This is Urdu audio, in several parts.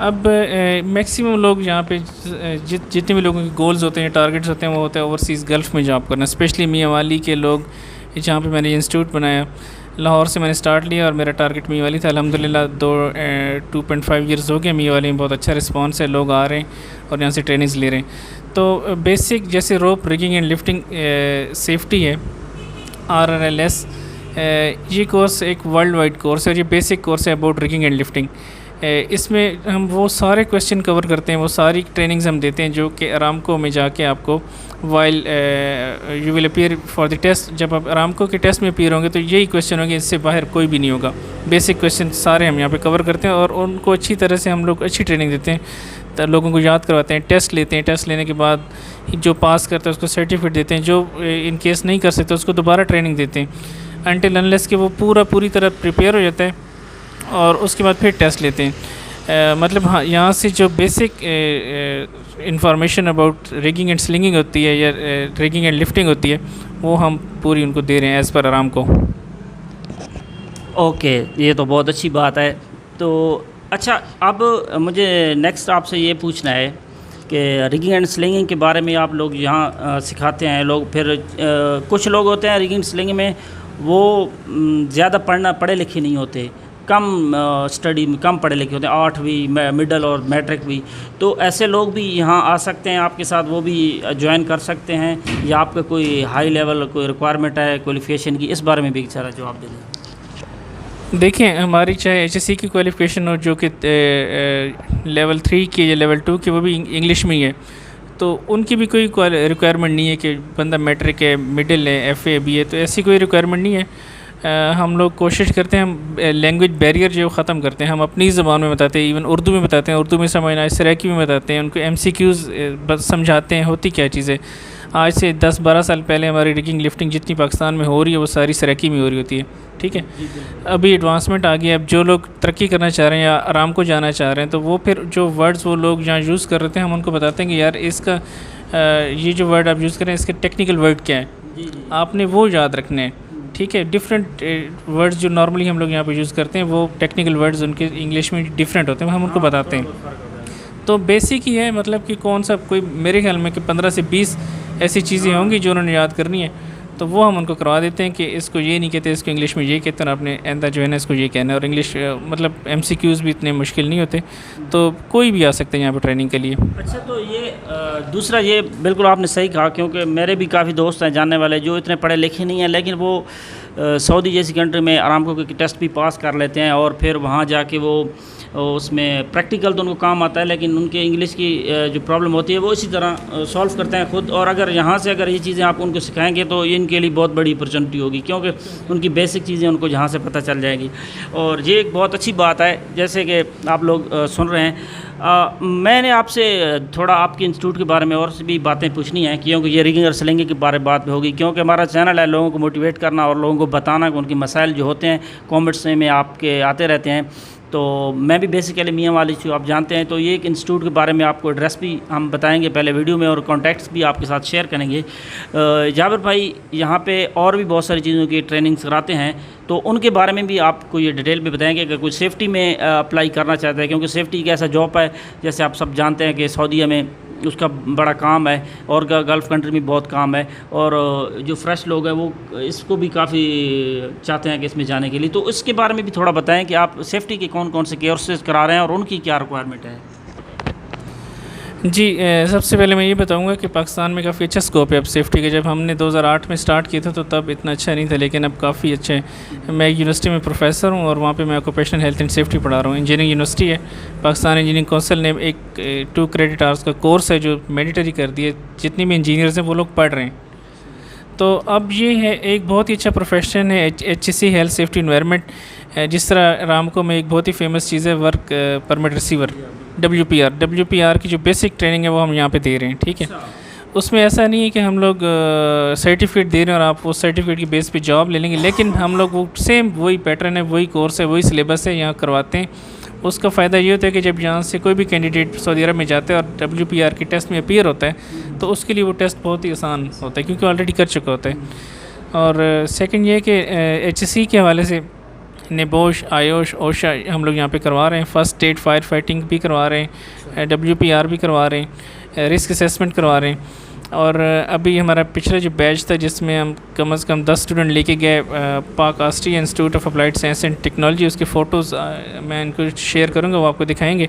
اب میکسیمم لوگ یہاں پہ جتنے بھی لوگوں کے گولز ہوتے ہیں ٹارگیٹس ہوتے ہیں وہ ہوتے ہیں اوورسیز گلف میں جاب کرنا، اسپیشلی میاں والی کے لوگ، جہاں پہ میں نے انسٹیٹیوٹ بنایا لاہور سے میں نے سٹارٹ لیا اور میرا ٹارگیٹ میاں والی تھا. الحمدللہ 2.5 ایئرز ہو گئے. میاں والی میں بہت اچھا رسپانس ہے، لوگ آ رہے ہیں اور یہاں سے ٹریننگز لے رہے ہیں. تو بیسک جیسے روپ رگنگ اینڈ لفٹنگ سیفٹی ہے RRLS، یہ کورس ایک ورلڈ وائڈ کورس ہے اور یہ بیسک کورس ہے اباؤٹ رگنگ اینڈ لفٹنگ. اس میں ہم وہ سارے کویسچن کور کرتے ہیں، وہ ساری ٹریننگز ہم دیتے ہیں جو کہ ارامکو میں جا کے آپ کو while you will appear for the test, جب آپ ارامکو کے ٹیسٹ میں اپیئر ہوں گے تو یہی کویسچن ہوں گے، اس سے باہر کوئی بھی نہیں ہوگا. بیسک کویسچن سارے ہم یہاں پہ کور کرتے ہیں اور ان کو اچھی طرح سے ہم لوگ اچھی ٹریننگ دیتے ہیں، لوگوں کو یاد کرواتے ہیں، ٹیسٹ لیتے ہیں. ٹیسٹ لینے کے بعد جو پاس کرتا ہے اس کو سرٹیفکیٹ دیتے ہیں، جو ان کیس نہیں کر سکتے اس کو دوبارہ ٹریننگ دیتے ہیں انٹل انلیس کہ وہ پوری طرح پریپیئر ہو جاتا ہے اور اس کے بعد پھر ٹیسٹ لیتے ہیں. مطلب ہاں یہاں سے جو basic information about rigging and slinging ہوتی ہے یا ریگنگ اینڈ لفٹنگ ہوتی ہے وہ ہم پوری ان کو دے رہے ہیں ایز پر ارامکو. اوکے، یہ تو بہت اچھی بات ہے. تو اچھا، اب مجھے نیکسٹ آپ سے یہ پوچھنا ہے کہ ریگنگ اینڈ سلنگنگ کے بارے میں آپ لوگ یہاں سکھاتے ہیں لوگ، پھر کچھ لوگ ہوتے ہیں ریگنگ سلنگ میں وہ زیادہ پڑھے لکھے نہیں ہوتے، کم اسٹڈی میں کم پڑھے لکھے ہوتے ہیں، 8ویں مڈل اور میٹرک بھی. تو ایسے لوگ بھی یہاں آ سکتے ہیں آپ کے ساتھ، وہ بھی جوائن کر سکتے ہیں، یا آپ کا کوئی ہائی لیول کوئی ریکوائرمنٹ ہے کوالیفیکیشن کی؟ اس بارے میں بھی ذرا جواب دے دیں. دیکھیں ہماری چاہے HSC کی کوالیفیکیشن ہو جو کہ لیول 3 کی یا لیول 2 کی، وہ بھی انگلش میں ہی ہے، تو ان کی بھی کوئی ریکوائرمنٹ نہیں ہے کہ بندہ میٹرک ہے، مڈل ہے، FA BA، تو ایسی کوئی ریکوائرمنٹ نہیں ہے. ہم لوگ کوشش کرتے ہیں ہم لینگویج بیریئر جو ختم کرتے ہیں، ہم اپنی زبان میں بتاتے ہیں، ایون اردو میں بتاتے ہیں، اردو میں سمجھنا، سریکی میں بتاتے ہیں، ان کو MCQs سمجھاتے ہیں ہوتی کیا چیزیں. آج سے 10-12 سال پہلے ہماری ریگنگ لفٹنگ جتنی پاکستان میں ہو رہی ہے وہ ساری سریکی میں ہو رہی ہوتی ہے، ٹھیک ہے. ابھی ایڈوانسمنٹ آ گئی ہے، اب جو لوگ ترقی کرنا چاہ رہے ہیں یا آرام کو جانا چاہ رہے ہیں تو وہ پھر جو ورڈز وہ لوگ جہاں یوز کر رہے ہیں ہم ان کو بتاتے ہیں کہ یار اس کا یہ جو ورڈ آپ یوز کریں اس کے ٹیکنیکل ورڈ کیا ہے، آپ نے وہ یاد رکھنے ہیں، ٹھیک ہے. ڈفرینٹ ورڈز جو نارملی ہم لوگ یہاں پہ یوز کرتے ہیں وہ ٹیکنیکل ورڈز ان کے انگلش میں ڈفرینٹ ہوتے ہیں، ہم ان کو بتاتے ہیں. تو بیسک ہی ہے، مطلب کہ کون سا کوئی میرے خیال میں کہ 15 سے 20 ایسی چیزیں ہوں گی جو انہوں نے یاد کرنی ہے، تو وہ ہم ان کو کروا دیتے ہیں کہ اس کو یہ نہیں کہتے، اس کو انگلش میں یہ کہتے ہیں، آپ نے آئندہ جو ہے نا اس کو یہ کہنا ہے. اور انگلش مطلب MCQs بھی اتنے مشکل نہیں ہوتے، تو کوئی بھی آ سکتے ہیں یہاں پہ ٹریننگ کے لیے. اچھا، تو یہ دوسرا یہ بالکل آپ نے صحیح کہا، کیونکہ میرے بھی کافی دوست ہیں جاننے والے جو اتنے پڑھے لکھے نہیں ہیں، لیکن وہ سعودی جیسی کنٹری میں آرامکو کے ٹیسٹ بھی پاس کر لیتے ہیں اور پھر وہاں جا کے وہ اس میں پریکٹیکل تو ان کو کام آتا ہے، لیکن ان کے انگلش کی جو پرابلم ہوتی ہے وہ اسی طرح سولو کرتے ہیں خود. اور اگر یہاں سے اگر یہ چیزیں آپ ان کو سکھائیں گے تو ان کے لیے بہت بڑی اپرچونٹی ہوگی، کیونکہ ان کی بیسک چیزیں ان کو یہاں سے پتہ چل جائے گی. اور یہ ایک بہت اچھی بات ہے جیسے کہ آپ لوگ سن رہے ہیں. میں نے آپ سے تھوڑا آپ کے انسٹیٹیوٹ کے بارے میں اور بھی باتیں پوچھنی ہیں، کیونکہ یہ ریگنگ اور سلنگنگ کے بارے میں بات ہوگی، کیونکہ ہمارا چینل ہے لوگوں کو موٹیویٹ کرنا اور لوگوں کو بتانا کہ ان کے مسائل جو ہوتے ہیں کامنٹس میں آپ کے آتے رہتے ہیں. تو میں بھی بیسیکلی میاں والی سے آپ جانتے ہیں، تو یہ ایک انسٹیٹیوٹ کے بارے میں آپ کو ایڈریس بھی ہم بتائیں گے پہلے ویڈیو میں، اور کانٹیکٹس بھی آپ کے ساتھ شیئر کریں گے. جابر بھائی یہاں پہ اور بھی بہت ساری چیزوں کی ٹریننگز کراتے ہیں، تو ان کے بارے میں بھی آپ کو یہ ڈیٹیل میں بتائیں گے کہ کوئی سیفٹی میں اپلائی کرنا چاہتا ہے، کیونکہ سیفٹی ایک ایسا جاب ہے جیسے آپ سب جانتے ہیں کہ سعودیہ میں اس کا بڑا کام ہے اور گلف کنٹری میں بہت کام ہے، اور جو فریش لوگ ہیں وہ اس کو بھی کافی چاہتے ہیں کہ اس میں جانے کے لیے. تو اس کے بارے میں بھی تھوڑا بتائیں کہ آپ سیفٹی کے کون کون سے کورسز کرا رہے ہیں اور ان کی کیا ریکوائرمنٹ ہے. جی، سب سے پہلے میں یہ بتاؤں گا کہ پاکستان میں کافی اچھا اسکوپ ہے اب سیفٹی کا. جب ہم نے 2008 میں سٹارٹ کیا تھا تو تب اتنا اچھا نہیں تھا، لیکن اب کافی اچھا ہے. میں ایک یونیورسٹی میں پروفیسر ہوں اور وہاں پہ میں آکوپیشنل ہیلتھ اینڈ سیفٹی پڑھا رہا ہوں. انجینئرنگ یونیورسٹی ہے، پاکستان انجینئرنگ کونسل نے ایک 2 کریڈٹ آورس کا کورس ہے جو مینڈیٹری کر دی ہے، جتنی بھی انجینئرز ہیں وہ لوگ پڑھ رہے ہیں. تو اب یہ ہے ایک بہت ہی اچھا پروفیشن ہے HSC ہیلتھ سیفٹی انوائرمنٹ. جس طرح رامکو میں ایک بہت ہی فیمس چیز ہے ورک پرمٹ ریسیور WPR کی جو بیسک ٹریننگ ہے وہ ہم یہاں پہ دے رہے ہیں، ٹھیک ہے. اس میں ایسا نہیں ہے کہ ہم لوگ سرٹیفکیٹ دے رہے ہیں اور آپ وہ سرٹیفکیٹ کی بیس پہ جاب لے لیں گے، لیکن ہم لوگ وہ سیم وہی پیٹرن ہے، وہی کورس ہے، وہی سلیبس ہے یہاں کرواتے ہیں. اس کا فائدہ یہ ہوتا ہے کہ جب یہاں سے کوئی بھی کینڈیڈیٹ سعودی عرب میں جاتا ہے اور WPR کے ٹیسٹ میں اپیئر ہوتا ہے تو اس کے لیے وہ ٹیسٹ بہت ہی آسان ہوتا ہے کیونکہ آلریڈی کر چکا ہوتا ہے. اور سیکنڈ یہ کہ HSC کے حوالے سے نبوش، آیوش، اوشا ہم لوگ یہاں پہ کروا رہے ہیں. فرسٹ ایڈ فائر فائٹنگ بھی کروا رہے ہیں, WPR بھی کروا رہے ہیں, رسک اسیسمنٹ کروا رہے ہیں. اور ابھی ہمارا پچھلا جو بیچ تھا جس میں ہم کم از کم 10 اسٹوڈنٹ لے کے گئے Pak Austria institute of applied science and technology. اس کے فوٹوز میں ان کو شیئر کروں گا, وہ آپ کو دکھائیں گے.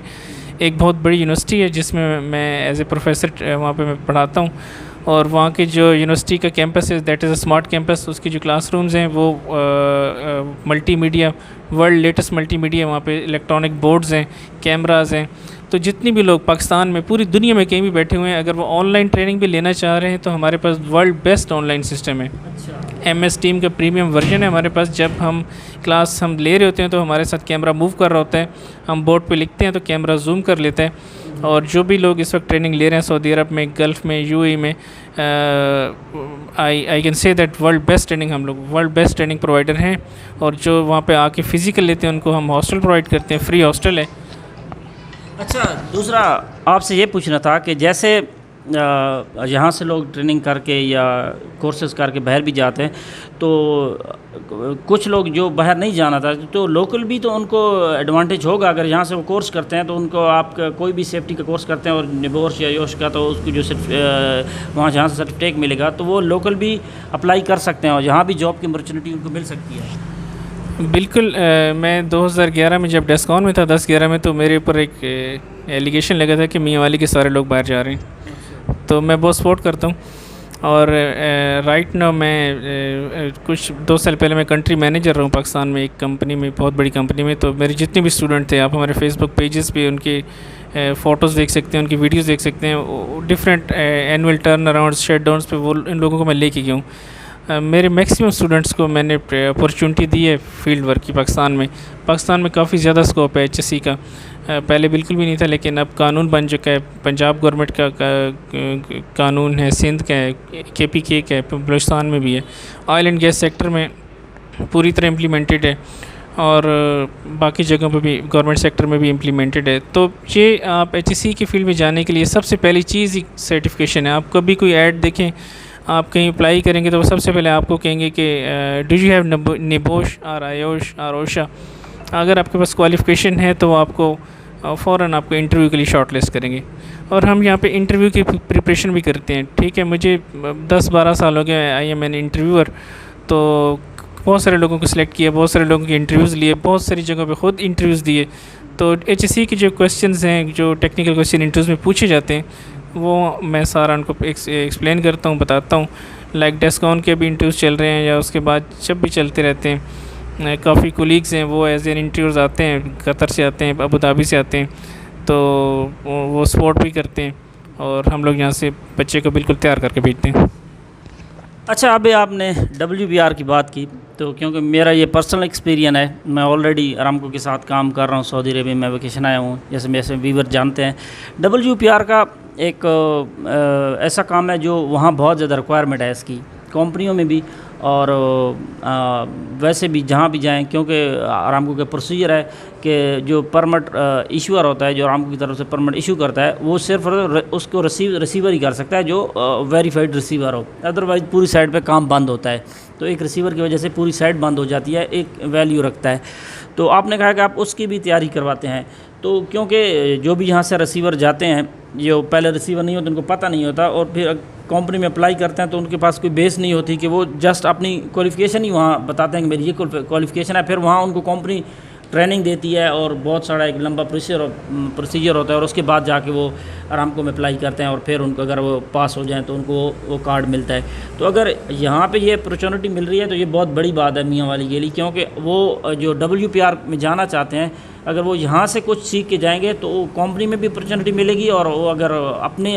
ایک بہت بڑی یونیورسٹی ہے جس میں ایز اے پروفیسر وہاں پہ میں پڑھاتا ہوں, اور وہاں کے جو یونیورسٹی کا کیمپس ہے that is a smart campus. اس کی جو کلاس رومز ہیں وہ multimedia, world latest multimedia, وہاں پہ الیکٹرانک بورڈز ہیں, کیمراز ہیں. تو جتنی بھی لوگ پاکستان میں پوری دنیا میں کہیں بھی بیٹھے ہوئے ہیں, اگر وہ آن لائن ٹریننگ بھی لینا چاہ رہے ہیں تو ہمارے پاس world best online system ہے. MS ٹیم کا پریمیم ورژن ہے ہمارے پاس. جب ہم کلاس ہم لے رہے ہوتے ہیں تو ہمارے ساتھ کیمرہ موو کر رہا ہوتا ہے, ہم بورڈ پہ لکھتے ہیں تو کیمرہ زوم کر لیتا ہے. اور جو بھی لوگ اس وقت ٹریننگ لے رہے ہیں سعودی عرب میں, گلف میں, UAE میں, I can say that world best training, ہم لوگ ورلڈ بیسٹ ٹریننگ پرووائڈر ہیں. اور جو وہاں پہ آ کے فزیکل لیتے ہیں ان کو ہم ہاسٹل پرووائڈ کرتے ہیں, فری ہاسٹل ہے. اچھا, دوسرا آپ سے یہ پوچھنا تھا کہ جیسے یہاں سے لوگ ٹریننگ کر کے یا کورسز کر کے باہر بھی جاتے ہیں, تو کچھ لوگ جو باہر نہیں جانا تھا تو لوکل بھی تو ان کو ایڈوانٹیج ہوگا. اگر یہاں سے وہ کورس کرتے ہیں تو ان کو آپ کا کوئی بھی سیفٹی کا کورس کرتے ہیں اور نبوش یا یوش کا, تو اس کو جو وہاں جہاں سے سرٹیفکیٹ ملے گا تو وہ لوکل بھی اپلائی کر سکتے ہیں اور یہاں بھی جاب کی اپرچونیٹی ان کو مل سکتی ہے. بالکل. میں 2011 میں جب ڈیسکون میں تھا 10-11 میں, تو میرے اوپر ایک ایلیگیشن لگا تھا کہ میاں والی کے سارے لوگ باہر جا رہے ہیں. تو میں بہت سپورٹ کرتا ہوں. اور رائٹ ناؤ میں کچھ 2 سال پہلے میں کنٹری مینیجر رہا ہوں پاکستان میں ایک کمپنی میں, بہت بڑی کمپنی میں. تو میرے جتنے بھی اسٹوڈنٹ تھے, آپ ہمارے فیس بک پیجز پہ ان کے فوٹوز دیکھ سکتے ہیں, ان کی ویڈیوز دیکھ سکتے ہیں. Different annual turnarounds, shutdowns پہ وہ ان لوگوں کو میں لے کے گیا ہوں. میرے میکسیمم اسٹوڈنٹس کو میں نے اپرچونٹی دی ہے فیلڈ ورک کی پاکستان میں. پاکستان میں کافی زیادہ اسکوپ ہے HSC کا. پہلے بالکل بھی نہیں تھا, لیکن اب قانون بن چکا ہے. پنجاب گورنمنٹ کا قانون ہے, سندھ کا ہے, KPK کا ہے, بلوچستان میں بھی ہے. آئل اینڈ گیس سیکٹر میں پوری طرح امپلیمنٹڈ ہے, اور باقی جگہوں پہ بھی گورنمنٹ سیکٹر میں بھی امپلیمنٹڈ ہے. تو یہ آپ HSC کی فیلڈ میں جانے کے لیے سب سے پہلی چیز ہی سرٹیفکیشن ہے. آپ کبھی کوئی ایڈ دیکھیں, آپ کہیں اپلائی کریں گے تو وہ سب سے پہلے آپ کو کہیں گے کہ ڈو یو ہیو نبوش اور آیوش اور اوشا. اگر آپ کے پاس کوالیفیکیشن ہے تو وہ آپ کو فوراً آپ کو انٹرویو کے لیے شارٹ لسٹ کریں گے. اور ہم یہاں پہ انٹرویو کی پریپریشن بھی کرتے ہیں. ٹھیک ہے, مجھے 10-12 سال ہو گئے, آئی ایم این انٹرویور. تو بہت سارے لوگوں کو سلیکٹ کیا, بہت سارے لوگوں کے انٹرویوز لیے, بہت ساری جگہوں پہ خود انٹرویوز دیے. تو HSC کے جو کویسچنز ہیں, جو ٹیکنیکل کویسچن انٹرویوز میں پوچھے جاتے ہیں, وہ میں سارا ان کو ایکسپلین کرتا ہوں, بتاتا ہوں. لائک ڈیسکون کے بھی انٹرویوز چل رہے ہیں, یا اس کے بعد جب بھی چلتے رہتے ہیں. کافی کولیگز ہیں وہ ایز این انٹرویوز آتے ہیں, قطر سے آتے ہیں, ابوظہبی سے آتے ہیں, تو وہ سپورٹ بھی کرتے ہیں, اور ہم لوگ یہاں سے بچے کو بالکل تیار کر کے بھیجتے ہیں. اچھا, ابھی آپ نے WPR کی بات کی, تو کیونکہ میرا یہ پرسنل ایکسپیرین ہے, میں آلریڈی ارامکو کے ساتھ کام کر رہا ہوں سعودی عربیہ میں, ویکیشن آیا ہوں, جیسے ویور جانتے ہیں. WPR کا ایک ایسا کام ہے جو وہاں بہت زیادہ ریکوائرمنٹ ہے اس کی, کمپنیوں میں بھی اور ویسے بھی جہاں بھی جائیں, کیونکہ ارامکو کا پروسیجر ہے کہ جو پرمٹ ایشوور ہوتا ہے, جو ارامکو کی طرف سے پرمٹ ایشو کرتا ہے, وہ صرف اس کو ریسیور ہی کر سکتا ہے جو ویریفائڈ ریسیور ہو. ادروائز پوری سائٹ پہ کام بند ہوتا ہے. تو ایک ریسیور کی وجہ سے پوری سائٹ بند ہو جاتی ہے, ایک ویلیو رکھتا ہے. تو آپ نے کہا کہ آپ اس کی بھی تیاری کرواتے ہیں. تو کیونکہ جو بھی یہاں سے ریسیور جاتے ہیں, جو پہلے ریسیور نہیں ہوتے ان کو پتہ نہیں ہوتا, اور پھر کمپنی میں اپلائی کرتے ہیں تو ان کے پاس کوئی بیس نہیں ہوتی کہ وہ جسٹ اپنی کوالیفیکیشن ہی وہاں بتاتے ہیں کہ میری یہ کوالیفیکیشن ہے. پھر وہاں ان کو کمپنی ٹریننگ دیتی ہے اور بہت سارا ایک لمبا پروسیجر ہوتا ہے, اور اس کے بعد جا کے وہ ارامکو میں اپلائی کرتے ہیں, اور پھر ان کو اگر وہ پاس ہو جائیں تو ان کو وہ کارڈ ملتا ہے. تو اگر یہاں پہ یہ اپرچونٹی مل رہی ہے تو یہ بہت بڑی بات ہے میاں والی کے لیے, کیونکہ وہ جو WPR میں جانا چاہتے ہیں, اگر وہ یہاں سے کچھ سیکھ کے جائیں گے تو کمپنی میں بھی اپرچونٹی ملے گی, اور وہ اگر اپنے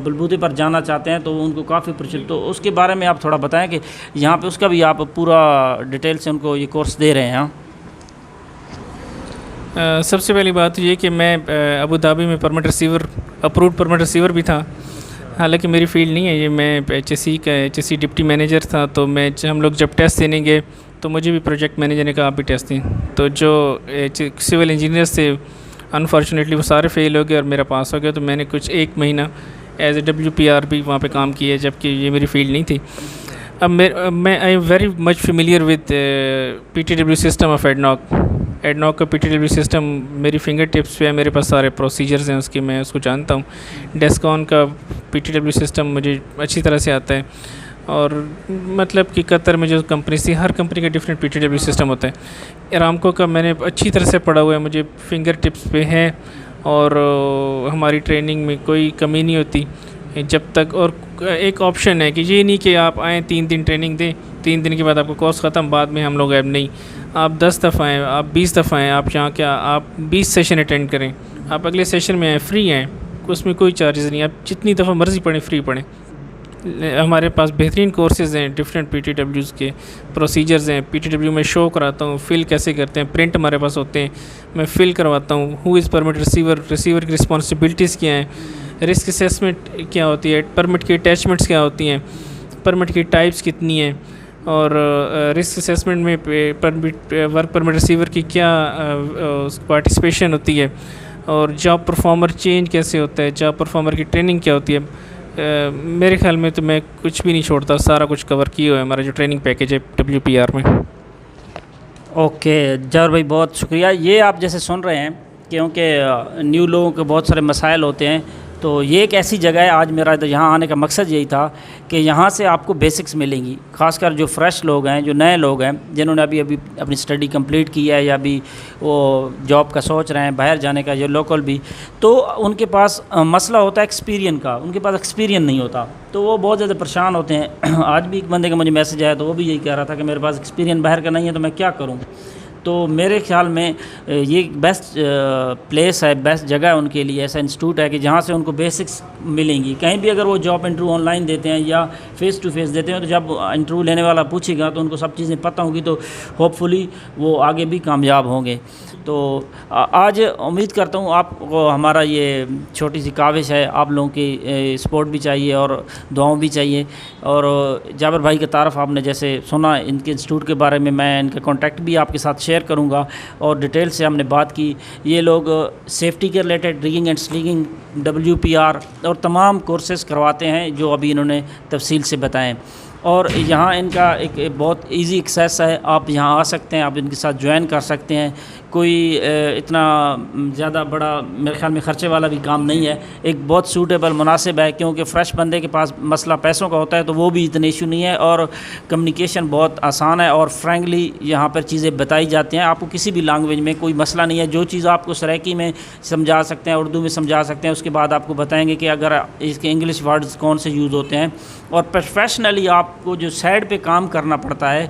بلبوتے پر جانا چاہتے ہیں تو ان کو کافی اپرچونٹی. تو اس کے بارے میں آپ تھوڑا بتائیں کہ یہاں پہ اس کا بھی آپ پورا ڈیٹیل سے ان کو یہ کورس دے رہے ہیں. سب سے پہلی بات یہ کہ میں ابوظہبی میں permit receiver, approved permit receiver بھی تھا. حالانکہ میری فیلڈ نہیں ہے یہ, میں HSC کا HSC ڈپٹی مینیجر تھا. تو ہم لوگ جب ٹیسٹ دینے گے تو مجھے بھی پروجیکٹ مینیجر نے کہا آپ بھی ٹیسٹ دیں. تو جو سول انجینئرس تھے انفارچونیٹلی وہ سارے فیل ہو گئے اور میرا پاس ہو گیا. تو میں نے کچھ 1 مہینہ ایز اے WPR بھی وہاں پہ کام کیا, جبکہ یہ میری فیلڈ نہیں تھی. اب میں I am very much familiar with PTW system of ADNOC کا PTW سسٹم میری فنگر ٹپس پہ ہے. میرے پاس سارے پروسیجرز ہیں اس کے, میں اس کو جانتا ہوں. ڈیسکون کا PTW سسٹم مجھے اچھی طرح سے آتا ہے. اور مطلب کہ قطر میں جو کمپنیز تھی, ہر کمپنی کا ڈفرینٹ PTW سسٹم ہوتا ہے. ارامکو کا میں نے اچھی طرح سے پڑھا ہوا ہے, مجھے فنگر ٹپس پہ ہے, اور ہماری ٹریننگ میں کوئی کمی نہیں ہوتی جب تک. اور ایک آپشن ہے کہ یہ نہیں کہ آپ آئیں 3 دن ٹریننگ دیں, 3 دن کے بعد آپ کا کورس ختم, بعد میں ہم لوگ اب نہیں. آپ 10 دفعہ آئیں, آپ 20 دفعہ آئیں, آپ یہاں کیا آپ 20 سیشن اٹینڈ کریں, آپ اگلے سیشن میں آئیں, فری ہیں, اس میں کوئی چارجز نہیں. آپ جتنی دفعہ مرضی پڑھیں, فری پڑھیں. ہمارے پاس بہترین کورسز ہیں, ڈفرینٹ PTWs کے پروسیجرز ہیں. PTW میں شو کراتا ہوں, فل کیسے کرتے ہیں, پرنٹ ہمارے پاس ہوتے ہیں, میں فل کرواتا ہوں. ہو از پرمٹ ریسیور کی رسپانسبلٹیز کیا ہیں, رسک اسیسمنٹ کیا ہوتی ہے, پرمٹ کی اٹیچمنٹس کیا ہوتی ہیں, پرمٹ کی ٹائپس کتنی ہیں, اور رسک اسیسمنٹ میں ورک پرمٹ ریسیور کی کیا پارٹیسپیشن ہوتی ہے, اور جاب پرفارمر چینج کیسے ہوتا ہے, جاب پرفارمر کی ٹریننگ کیا ہوتی ہے. میرے خیال میں تو میں کچھ بھی نہیں چھوڑتا, سارا کچھ کور کیا ہوا ہے ہمارا جو ٹریننگ پیکیج ہے WPR میں. اوکے جابر بھائی, بہت شکریہ. یہ آپ جیسے سن رہے ہیں, کیونکہ نیو لوگوں کے بہت سارے مسائل ہوتے ہیں, تو یہ ایک ایسی جگہ ہے. آج میرا یہاں آنے کا مقصد یہی تھا کہ یہاں سے آپ کو بیسکس ملیں گی, خاص کر جو فریش لوگ ہیں, جو نئے لوگ ہیں, جنہوں نے ابھی اپنی اسٹڈی کمپلیٹ کی ہے, یا ابھی وہ جاب کا سوچ رہے ہیں, باہر جانے کا, یا لوکل بھی. تو ان کے پاس مسئلہ ہوتا ہے ایکسپیرین کا, ان کے پاس ایکسپیرین نہیں ہوتا, تو وہ بہت زیادہ پریشان ہوتے ہیں. آج بھی ایک بندے کا مجھے میسج آیا, تو وہ بھی یہی کہہ رہا تھا کہ میرے پاس ایکسپیرین باہر کا نہیں ہے, تو میں کیا کروں. تو میرے خیال میں یہ بیسٹ پلیس ہے, بیسٹ جگہ ہے ان کے لیے. ایسا انسٹیٹیوٹ ہے کہ جہاں سے ان کو بیسکس ملیں گی. کہیں بھی اگر وہ جاب انٹرویو آن لائن دیتے ہیں یا فیس ٹو فیس دیتے ہیں, تو جب انٹرویو لینے والا پوچھے گا تو ان کو سب چیزیں پتہ ہوں گی, تو ہوپ فلی وہ آگے بھی کامیاب ہوں گے. تو آج امید کرتا ہوں آپ کو ہمارا یہ چھوٹی سی کاوش ہے, آپ لوگوں کی سپورٹ بھی چاہیے اور دعاؤں بھی چاہیے. اور جابر بھائی کا تعارف آپ نے جیسے سنا, ان کے انسٹیٹیوٹ کے بارے میں ان کا کانٹیکٹ بھی آپ کے ساتھ شیئر کروں گا, اور ڈیٹیل سے ہم نے بات کی. یہ لوگ سیفٹی کے ریلیٹڈ ریگنگ اینڈ سلیگنگ, WPR اور تمام کورسز کرواتے ہیں جو ابھی انہوں نے تفصیل سے بتائیں. اور یہاں ان کا ایک بہت ایزی ایکسیس ہے, آپ یہاں آ سکتے ہیں, آپ ان کے ساتھ جوائن کر سکتے ہیں. کوئی اتنا زیادہ بڑا میرے خیال میں خرچے والا بھی کام نہیں ہے, ایک بہت سوٹیبل مناسب ہے, کیونکہ فریش بندے کے پاس مسئلہ پیسوں کا ہوتا ہے, تو وہ بھی اتنے ایشو نہیں ہے, اور کمیونیکیشن بہت آسان ہے, اور فرینکلی یہاں پر چیزیں بتائی جاتی ہیں. آپ کو کسی بھی لینگویج میں کوئی مسئلہ نہیں ہے, جو چیز آپ کو سرائکی میں سمجھا سکتے ہیں, اردو میں سمجھا سکتے ہیں, اس کے بعد آپ کو بتائیں گے کہ اگر اس کے انگلش ورڈز کون سے یوز ہوتے ہیں. اور پروفیشنلی آپ کو جو سائڈ پہ کام کرنا پڑتا ہے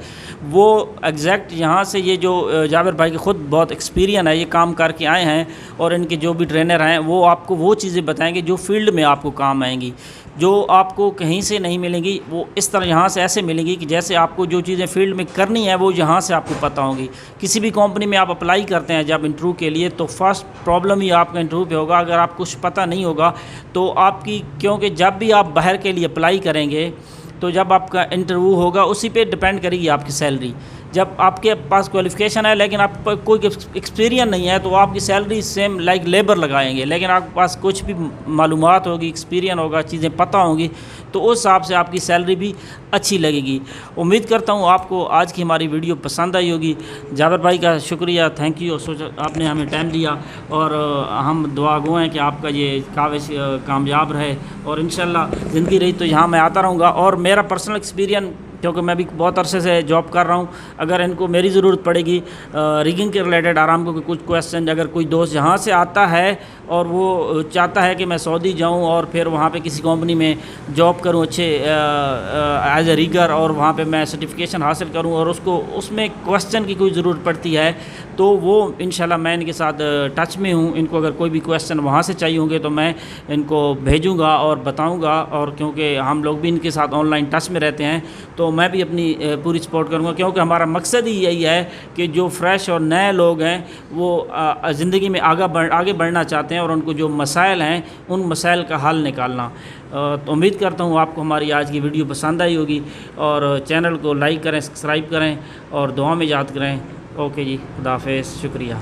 وہ ایگزیکٹ یہاں سے, یہ جو جابر بھائی کے خود بہت ایکسپیرین ہے, یہ کام کر کے آئے ہیں, اور ان کے جو بھی ٹرینر ہیں وہ آپ کو وہ چیزیں بتائیں گے جو فیلڈ میں آپ کو کام آئیں گی, جو آپ کو کہیں سے نہیں ملیں گی. وہ اس طرح یہاں سے ایسے ملیں گی کہ جیسے آپ کو جو چیزیں فیلڈ میں کرنی ہے وہ یہاں سے آپ کو پتہ ہوں گی. کسی بھی کمپنی میں آپ اپلائی کرتے ہیں جب انٹرویو کے لیے, تو فرسٹ پرابلم ہی آپ کا انٹرویو پہ ہوگا. اگر آپ کچھ پتہ نہیں ہوگا تو آپ کی, کیونکہ جب بھی آپ باہر کے لیے اپلائی کریں گے تو جب آپ کا انٹرویو ہوگا اسی پہ ڈپینڈ کرے گی آپ کی سیلری. جب آپ کے پاس کوالیفیکیشن ہے لیکن آپ پر کوئی ایکسپیرین نہیں ہے, تو آپ کی سیلری سیم لائک لیبر لگائیں گے. لیکن آپ کے پاس کچھ بھی معلومات ہوگی, ایکسپیرین ہوگا, چیزیں پتہ ہوں گی, تو اس حساب سے آپ کی سیلری بھی اچھی لگے گی. امید کرتا ہوں آپ کو آج کی ہماری ویڈیو پسند آئی ہوگی. جابر بھائی کا شکریہ, تھینک یو, آپ نے ہمیں ٹائم دیا, اور ہم دعا گو ہیں کہ آپ کا یہ کاوش کامیاب رہے, اور انشاءاللہ زندگی رہی تو یہاں میں آتا رہوں گا. اور میرا پرسنل ایکسپیرین, کیونکہ میں بھی بہت عرصے سے جاب کر رہا ہوں, اگر ان کو میری ضرورت پڑے گی ریگنگ کے ریلیٹڈ, آرامکو کے کچھ کویسچن, اگر کوئی دوست یہاں سے آتا ہے اور وہ چاہتا ہے کہ میں سعودی جاؤں اور پھر وہاں پہ کسی کمپنی میں جاب کروں اچھے ایز اے ریگر, اور وہاں پہ میں سرٹیفکیشن حاصل کروں, اور اس میں کویسچن کی کوئی ضرورت پڑتی ہے, تو وہ انشاءاللہ میں ان کے ساتھ ٹچ میں ہوں. ان کو اگر کوئی بھی کویسچن وہاں سے چاہیے ہوں گے تو میں ان کو بھیجوں گا اور بتاؤں گا. اور کیونکہ ہم لوگ بھی ان کے ساتھ آن لائن ٹچ میں رہتے ہیں, تو میں بھی اپنی پوری سپورٹ کروں گا, کیونکہ ہمارا مقصد ہی یہی ہے کہ جو فریش اور نئے لوگ ہیں وہ زندگی میں آگے بڑھنا چاہتے ہیں, اور ان کو جو مسائل ہیں ان مسائل کا حل نکالنا. تو امید کرتا ہوں آپ کو ہماری آج کی ویڈیو پسند آئی ہوگی, اور چینل کو لائک کریں, سبسکرائب کریں, اور دعا میں یاد کریں. اوکے جی, خدا حافظ, شکریہ.